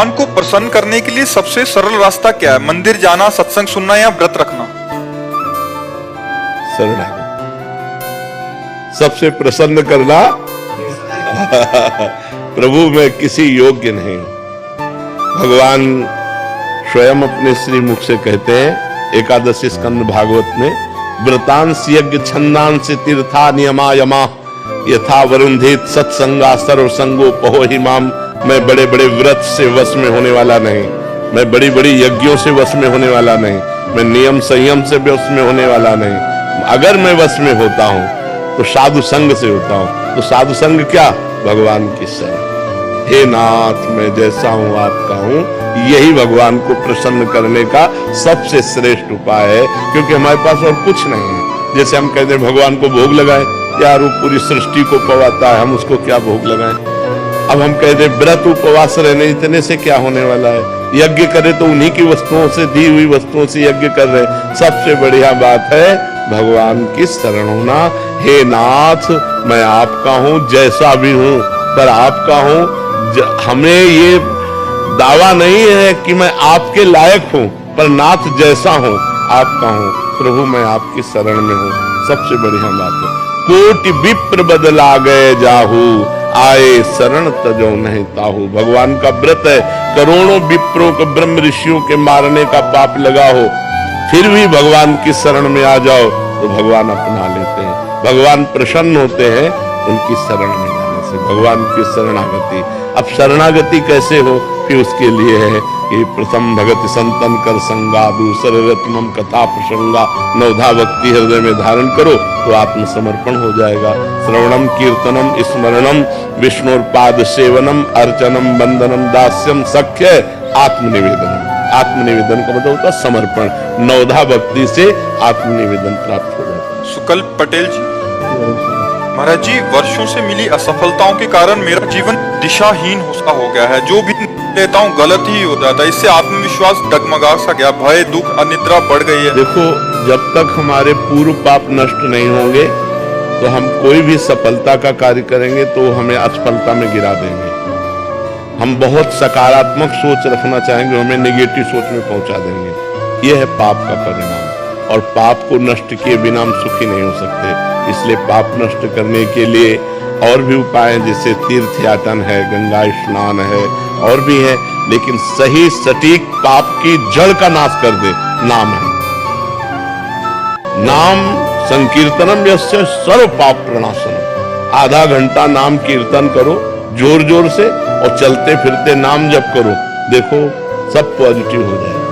भगवान को प्रसन्न करने के लिए सबसे सरल रास्ता क्या है? मंदिर जाना, सत्संग सुनना या व्रत रखना? शरणागति सबसे प्रसन्न करना। प्रभु मैं किसी योग्य नहीं। भगवान स्वयं अपने श्री मुख से कहते हैं एकादशी स्कंद भागवत में, व्रतांश यज्ञ छंदांश तीर्था नियमा यमा यथा वरुंधित सत्संगा सर्व संगो पहो ही माम। मैं बड़े बड़े व्रत से वश में होने वाला नहीं, मैं बड़ी बड़ी यज्ञों से वश में होने वाला नहीं, मैं नियम संयम से वश में होने वाला नहीं। अगर मैं वश में होता हूं तो साधु संग से होता हूं। तो साधु संग क्या? भगवान की शरण। हे नाथ मैं जैसा हूं आपका हूं, यही भगवान को प्रसन्न करने का सबसे श्रेष्ठ उपाय है, क्योंकि हमारे पास और कुछ नहीं है। जैसे हम कहते हैं भगवान को भोग लगाएं, यार वो पूरी सृष्टि को पवाता है, हम उसको क्या भोग लगाएं। अब हम कहते हैं व्रत उपवास रहने इतने से क्या होने वाला है, यज्ञ करे तो उन्हीं की वस्तुओं से, दी हुई वस्तुओं से यज्ञ कर रहे। सबसे बढ़िया बात है भगवान की शरण होना। हे नाथ मैं आपका हूं, जैसा भी हूं पर आपका हूं। हमें ये दावा नहीं है कि मैं आपके लायक हूं, पर नाथ जैसा हूं आपका हूं। प्रभु मैं आपकी शरण में हूं, सबसे बढ़िया बात है। कोटि विप्र बदला गए जाहू, आए शरण तजो नहीं ताहू। भगवान का व्रत है, करोड़ों विप्रों को ब्रह्म ऋषियों के मारने का पाप लगा हो, फिर भी भगवान की शरण में आ जाओ तो भगवान अपना लेते हैं। भगवान प्रसन्न होते हैं उनकी शरण में जाने से। भगवान की शरणागति। अब शरणागति कैसे हो? फिर उसके लिए है कि प्रथम भगति संतन कर संगा, दूसरे रत्नम कथा प्रसंगा, नवधा भक्ति हृदय में धारण करो तो आत्मसमर्पण हो जाएगा। श्रवणम कीर्तनम स्मरणम विष्णुपाद सेवनम अर्चनम वंदनम दास्यम सख्य आत्मनिवेदनम। आत्मनिवेदन का मतलब होता है समर्पण। नवधा भक्ति से आत्मनिवेदन प्राप्त हो जाता है। सुकल्प पटेल जी, महाराज जी, वर्षों से मिली असफलताओं के कारण मेरा जीवन दिशाहीन हो गया है। जो भी लेता हूँ गलत ही हो जाता है। इससे आत्मविश्वास डगमगा सा गया, भय दुख अनिद्रा बढ़ गई है। देखो, जब तक हमारे पूर्व पाप नष्ट नहीं होंगे तो हम कोई भी सफलता का कार्य करेंगे तो हमें असफलता में गिरा देंगे। हम बहुत सकारात्मक सोच रखना चाहेंगे, हमें नेगेटिव सोच में पहुंचा देंगे। यह है पाप का परिणाम। और पाप को नष्ट किए बिना हम सुखी नहीं हो सकते। इसलिए पाप नष्ट करने के लिए और भी उपाय हैं, जैसे तीर्थ यातन है, गंगा स्नान है, और भी है। लेकिन सही सटीक पाप की जड़ का नाश कर दे नाम है। नाम संकीर्तनम यस्य सर्व पाप प्रणाशनम। आधा घंटा नाम कीर्तन करो जोर जोर से, और चलते फिरते नाम जप करो, देखो सब पॉजिटिव हो जाएगा।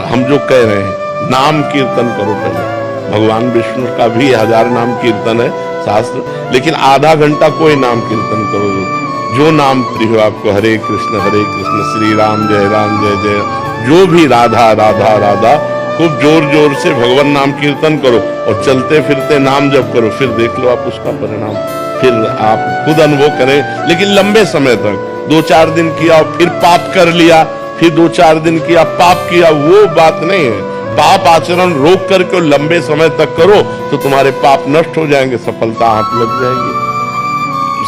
हम जो कह रहे हैं नाम कीर्तन करो पहले। भगवान विष्णु का भी 1000 नाम कीर्तन है शास्त्र, लेकिन आधा घंटा कोई नाम कीर्तन करो जो नाम प्रिय हो आपको। हरे कृष्ण श्री राम जय जय, जो भी राधा राधा राधा, खूब जोर जोर से भगवान नाम कीर्तन करो और चलते फिरते नाम जप करो। फिर देख लो आप उसका परिणाम, फिर आप खुद अनुभव करें। लेकिन लंबे समय तक 2-4 दिन किया और फिर पाप कर लिया, फिर 2-4 दिन किया पाप किया, वो बात नहीं है। पाप आचरण रोक करके लंबे समय तक करो तो तुम्हारे पाप नष्ट हो जाएंगे, सफलता हाथ लग जाएगी।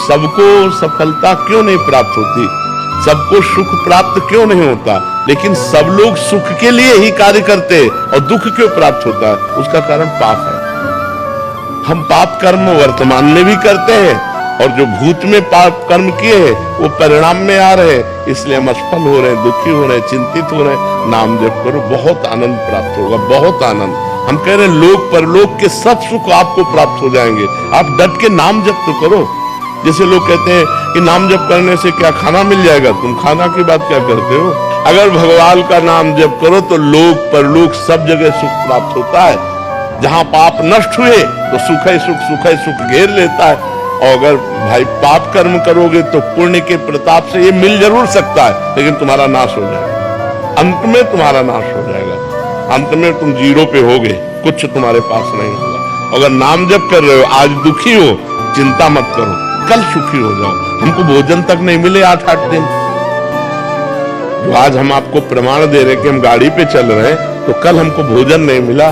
सबको सफलता क्यों नहीं प्राप्त होती, सबको सुख प्राप्त क्यों नहीं होता, लेकिन सब लोग सुख के लिए ही कार्य करते हैं और दुख क्यों प्राप्त होता है? उसका कारण पाप है। हम पाप कर्म वर्तमान में भी करते हैं और जो भूत में पाप कर्म किए हैं वो परिणाम में आ रहे हैं, इसलिए हम असफल हो रहे हैं, दुखी हो रहे हैं, चिंतित हो रहे हैं। नाम जप करो, बहुत आनंद प्राप्त होगा, बहुत आनंद। हम कह रहे हैं लोक परलोक के सब सुख आपको प्राप्त हो जाएंगे। आप डट के नाम जप तो करो। जैसे लोग कहते हैं कि नाम जप करने से क्या खाना मिल जाएगा, तुम खाना की बात क्या करते हो? अगर भगवान का नाम जप करो तो लोक परलोक सब जगह सुख प्राप्त होता है। जहां पाप नष्ट हुए तो सुख ही सुख घेर लेता है। और अगर भाई पाप कर्म करोगे तो पुण्य के प्रताप से ये मिल जरूर सकता है, लेकिन तुम्हारा नाश हो जाएगा। अंत में तुम्हारा नाश हो जाएगा, अंत में तुम जीरो पे होगे, कुछ तुम्हारे पास नहीं होगा। अगर नाम जप कर रहे हो, आज दुखी हो, चिंता मत करो, कल सुखी हो जाओ। हमको भोजन तक नहीं मिले 8-8 दिन, जो आज हम आपको प्रमाण दे रहे हैं कि हम गाड़ी पे चल रहे हैं, तो कल हमको भोजन नहीं मिला।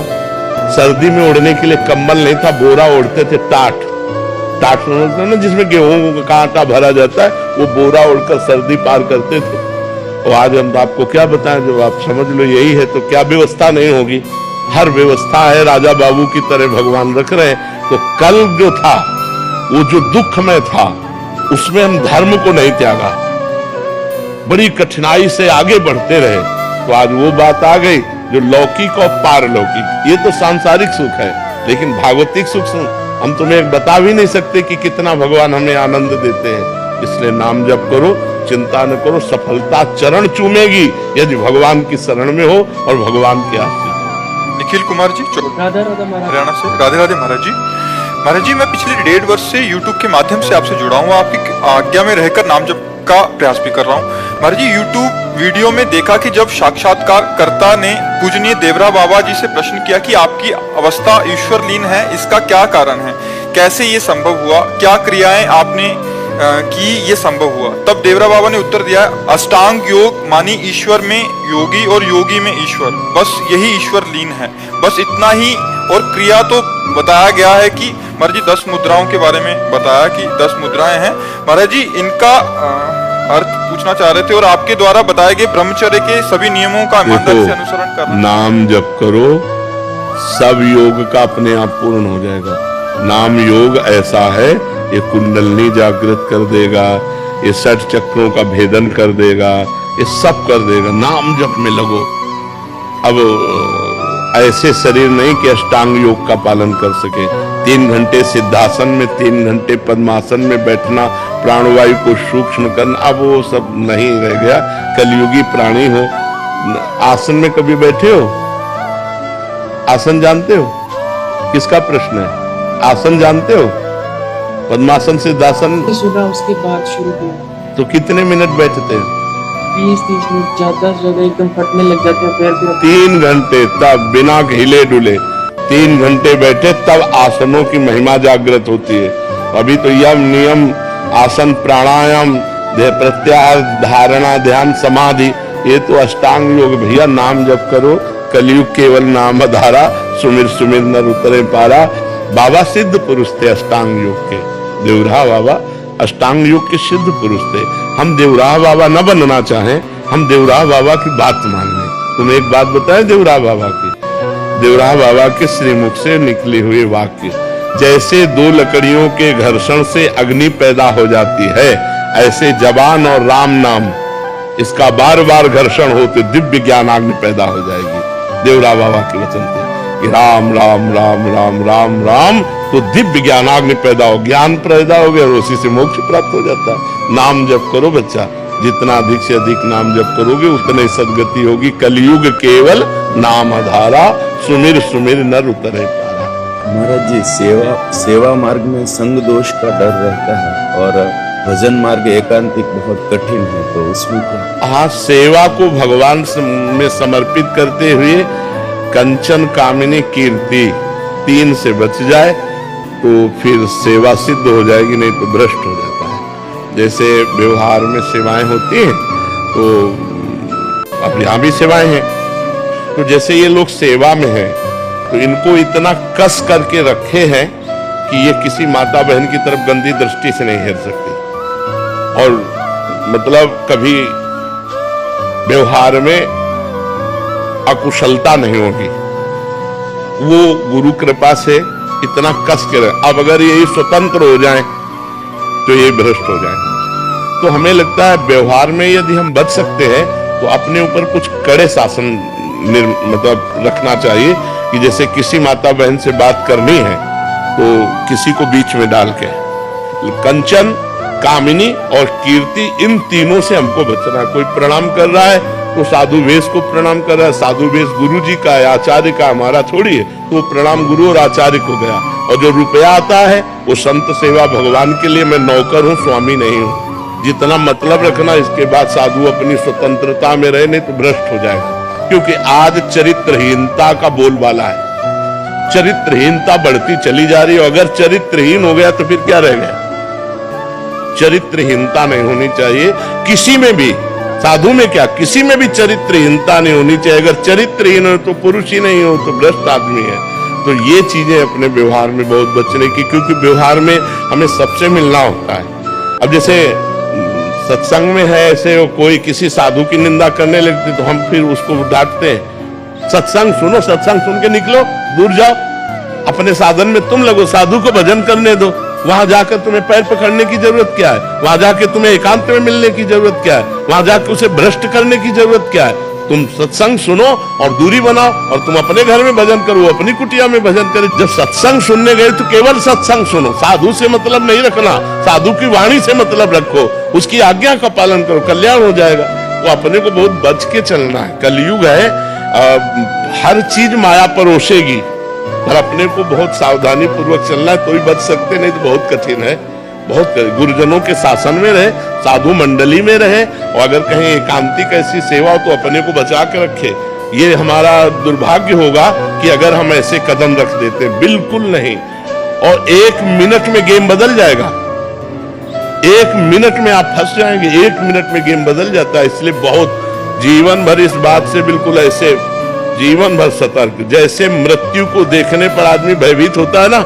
सर्दी में ओढ़ने के लिए कंबल नहीं था, बोरा ओढ़ते थे टाट, टाट समझते हैं ना, जिसमें गेहूं का आटा भरा जाता है, वो बोरा उड़कर सर्दी पार करते थे। और आज हम आपको क्या बताएं, जब आप समझ लो यही है तो क्या व्यवस्था नहीं होगी। हर व्यवस्था है, राजा बाबू की तरह भगवान रख रहे हैं। तो कल जो था वो जो दुख में था, उसमें हम धर्म को नहीं त्यागा, बड़ी कठिनाई से आगे बढ़ते रहे। तो आज वो बात आ गई जो लौकिक और पारलौकिक, ये तो सांसारिक सुख है, लेकिन भागवतिक सुख हम तुम्हें एक बता भी नहीं सकते कि कितना भगवान हमें आनंद देते हैं। इसलिए नाम जप करो, चिंता न करो, सफलता चरण चूमेगी यदि भगवान की शरण में हो और भगवान के आश्रित। निखिल कुमार जी, राधा राधा महाराज, हरियाणा से। राधे राधे महाराज जी। महाराज जी, मैं पिछले 1.5 वर्ष से YouTube के माध्यम से आपसे जुड़ा हूँ, आपकी आज्ञा में रहकर नाम जप का प्रयास भी कर रहा हूँ। महाराज जी, YouTube वीडियो में देखा कि जब साक्षात्कारकर्ता ने पूजनीय देवरा बाबा जी से प्रश्न किया कि आपकी अवस्था ईश्वर लीन है, इसका क्या कारण है, कैसे ये संभव हुआ, क्या क्रियाएं आपने की ये संभव हुआ, तब देवरा बाबा ने उत्तर दिया, अष्टांग योग मानी ईश्वर में योगी और योगी में ईश्वर, बस यही ईश्वर लीन है, बस इतना ही। और क्रिया तो बताया गया है कि महाराज जी 10 मुद्राओं के बारे में बताया कि 10 मुद्राएं हैं। महाराज जी, इनका अर्थ पूछना चाह रहे थे, और आपके द्वारा बताए गए ब्रह्मचर्य के सभी नियमों का ईमानदारी से अनुसरण करना। नाम जप करो, सब योग का अपने आप पूर्ण हो जाएगा। नाम योग ऐसा है, ये कुंडलनी जागृत कर देगा, ये 60 चक्रों का भेदन कर देगा, ये सब कर देगा। नाम जप में लगो। अब ऐसे शरीर नहीं कि अष्टांग योग का पालन कर सके। 3 घंटे सिद्धासन में, 3 घंटे पद्मासन में बैठना, प्राणवायु को सूक्ष्म करना, अब वो सब नहीं रह गया। कलयुगी प्राणी हो। आसन में कभी बैठे हो? आसन जानते हो? किसका प्रश्न है? आसन जानते हो? पद्मासन सिद्धासन सुना, उसके बाद शुरू किया। तो कितने मिनट बैठते हैं? 20-30 मिनट, ज्यादा से ज्यादा एकदम फटने लग जाते हैं पैर भी। 3 घंटे, तब बिना हिले डुले 3 घंटे बैठे, तब आसनों की महिमा जागृत होती है। अभी तो यम नियम, आसन, प्राणायाम, प्रत्याहार, धारणा, ध्यान, समाधि, ये तो अष्टांग योग। भैया नाम जप करो, कलयुग केवल नाम धारा, सुमिर सुमिर नर उतरे पारा। बाबा सिद्ध पुरुष थे अष्टांग योग के, देवराह बाबा अष्टांग योग के सिद्ध पुरुष थे। हम देवराह बाबा न बनना चाहें, हम देवराह बाबा की बात मान लें। तुम्हें एक बात बताए देवराह बाबा की, देवराह बाबा के श्रीमुख से निकले हुए वाक्य, जैसे 2 लकड़ियों के घर्षण से अग्नि पैदा हो जाती है, ऐसे जबान और राम नाम इसका बार बार घर्षण होते दिव्य ज्ञान अग्नि पैदा हो जाएगी। देवराह बाबा के वचन थे कि राम राम राम राम राम राम, तो दिव्य ज्ञानाग्नि पैदा हो, ज्ञान पैदा हो गया और उसी से मोक्ष प्राप्त हो जाता है। नाम जप करो बच्चा, जितना अधिक से अधिक नाम जप करोगे उतनी सदगति होगी। कलयुग केवल नाम आधारा, सुमिर सुमिर नर उतरे पारा। महाराज जी, सेवा मार्ग में संग दोष का डर रहता है और भजन मार्ग एकांतिक बहुत कठिन है, तो उसमें क्या? हाँ, सेवा को भगवान में समर्पित करते हुए कंचन कामिनी कीर्ति 3 से बच जाए तो फिर सेवा सिद्ध हो जाएगी, नहीं तो भ्रष्ट हो जाता है। जैसे व्यवहार में सेवाएं होती हैं, तो अब यहाँ भी सेवाएं हैं, तो जैसे ये लोग सेवा में हैं, तो इनको इतना कस करके रखे हैं कि ये किसी माता बहन की तरफ गंदी दृष्टि से नहीं हेर सकती, और मतलब कभी व्यवहार में अकुशलता नहीं होगी। वो गुरु कृपा से इतना कस के रहे। अब अगर ये स्वतंत्र हो जाएं तो ये भ्रष्ट हो जाएं। तो हमें लगता है व्यवहार में यदि हम बच सकते हैं तो अपने ऊपर कुछ कड़े शासन मतलब रखना चाहिए कि जैसे किसी माता बहन से बात करनी है तो किसी को बीच में डाल के, कंचन, कामिनी और कीर्ति, इन तीनों से हमको बचना है। कोई प्रणाम कर रहा है तो साधु वेश को प्रणाम कर रहा है, साधु वेश गुरु जी का है, आचार्य का, हमारा थोड़ी है, तो प्रणाम गुरु और आचार्य को गया। और जो रुपया आता है वो संत सेवा भगवान के लिए, मैं नौकर हूँ, स्वामी नहीं हूँ। जितना मतलब रखना, इसके बाद साधु अपनी स्वतंत्रता में रहे, नहीं तो भ्रष्ट हो जाएगा। क्योंकि आज चरित्रहीनता का बोलबाला है, चरित्रहीनता बढ़ती चली जा रही है। अगर चरित्रहीन हो गया तो फिर क्या रह गया? चरित्रहीनता नहीं होनी चाहिए किसी में भी, साधु में क्या, किसी में भी चरित्रहीनता नहीं होनी चाहिए। अगर चरित्रहीन हो तो पुरुष ही नहीं हो तो भ्रष्ट आदमी है। तो ये चीजें अपने व्यवहार में बहुत बचने की, क्योंकि व्यवहार में हमें सबसे मिलना होता है। अब जैसे सत्संग में है, ऐसे कोई किसी साधु की निंदा करने लगते तो हम फिर उसको डांटते हैं। सत्संग सुनो, सत्संग सुन के निकलो, दूर जाओ, अपने साधन में तुम लगो, साधु को भजन करने दो। वहां जाकर तुम्हें पैर पकड़ने की जरूरत क्या है? वहां जाके तुम्हें एकांत में मिलने की जरूरत क्या है? वहां जाके उसे भ्रष्ट करने की जरूरत क्या है? तुम सत्संग सुनो और दूरी बनाओ, और तुम अपने घर में भजन करो, अपनी कुटिया में भजन करो। जब सत्संग सुनने गए तो केवल सत्संग सुनो, साधु से मतलब नहीं रखना, साधु की वाणी से मतलब रखो, उसकी आज्ञा का पालन करो, कल्याण हो जाएगा। तो अपने को बहुत बच के चलना है। कलयुग है, हर चीज माया परोसेगी, पर अपने को बहुत सावधानी पूर्वक चलना है, तो ही बच सकते, नहीं तो बहुत कठिन है। बहुत गुरुजनों के शासन में रहे, साधु मंडली में रहे, और अगर कहीं एकांतिक ऐसी सेवा हो तो अपने को बचा के रखे। ये हमारा दुर्भाग्य होगा कि अगर हम ऐसे कदम रख देते, बिल्कुल नहीं। और 1 मिनट में गेम बदल जाएगा, 1 मिनट में आप फंस जाएंगे, 1 मिनट में गेम बदल जाता है। इसलिए बहुत जीवन भर इस बात से बिल्कुल ऐसे जीवन भर सतर्क, जैसे मृत्यु को देखने पर आदमी भयभीत होता है ना,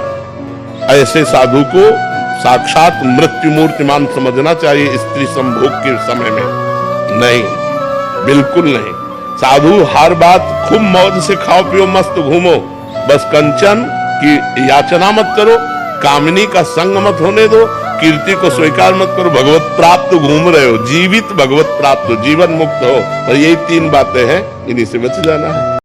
ऐसे साधु को साक्षात मृत्यु मूर्तिमान समझना चाहिए स्त्री संभोग के समय में। नहीं, बिल्कुल नहीं। साधु हर बात खूब मौज से खाओ पियो मस्त घूमो, बस कंचन की याचना मत करो, कामनी का संग मत होने दो, कीर्ति को स्वीकार मत करो, भगवत प्राप्त घूम रहे हो, जीवित भगवत प्राप्त हो, जीवन मुक्त हो। और यही 3 बातें हैं, इन्हीं से बच जाना है।